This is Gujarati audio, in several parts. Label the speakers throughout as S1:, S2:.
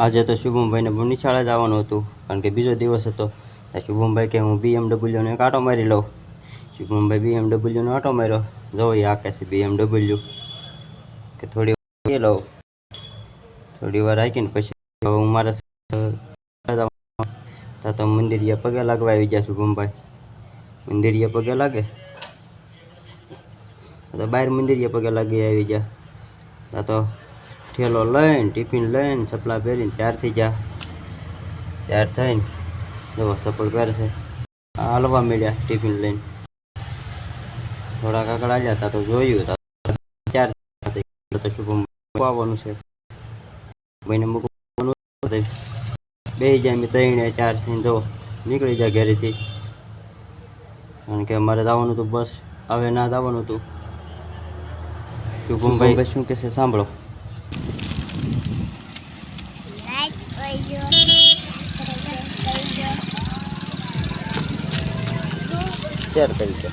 S1: આજે તો શુભમભાઈને નિશાળે જવાનું હતું કારણ કે બીજો દિવસ હતો. શુભમભાઈ કે હું BMW એક આંટો મારી લઉં. શુભમભાઈ BMW નો આંટો માર્યો. જો એ આકે છે BMW કે થોડી વાર લઉં. થોડી વાર રાખીને પછી હું મારા તો મંદિરિયા પગે લાગવા આવી ગયા. શુભમભાઈ મંદિરિયા પગે લાગે તો બહાર મંદિરિયા પગે લાગી આવી ગયા. તો ઠેલો લઈને ટિફિન લઈને ચપલા પહેરીને તૈયાર થઈ ગયા. તૈયાર થઈને જો ચપ્પલ પહેરશે હાલવા મળ્યા. ટિફિન લઈને થોડા કાકડા આવ્યા હતા તો જોયું તૈયાર તો શુભમ આવવાનું છે. ભાઈને મૂકવાનું બે જાય મેં 3 4 થઈને જો નીકળી જાય ઘરેથી કારણ કે અમારે જવાનું હતું. બસ હવે ના જવાનું હતું. શુભમભાઈ શું કહેશે સાંભળો. શેર કરી દો.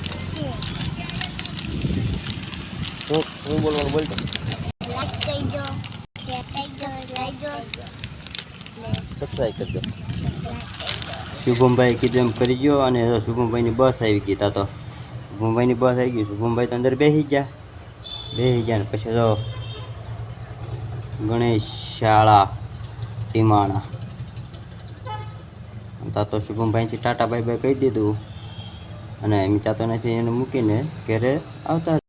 S1: હું બોલવાનું બોલતો સબસ્ક્રાઈબ કરી દો. શુભમભાઈ કીધું એમ કરી ગયો અને શુભમભાઈની બસ આવી ગઈ. તો શુભમભાઈની બસ આવી ગઈ. શુભમભાઈ તો અંદર બેસી ગયા ને પછી તો ગણેશ શાળા ટીમાણા તો શુભમભાઈથી ટાટા બાય બાય કહી દીધું અને મીતા તો નથી એને મૂકીને ઘરે આવતા.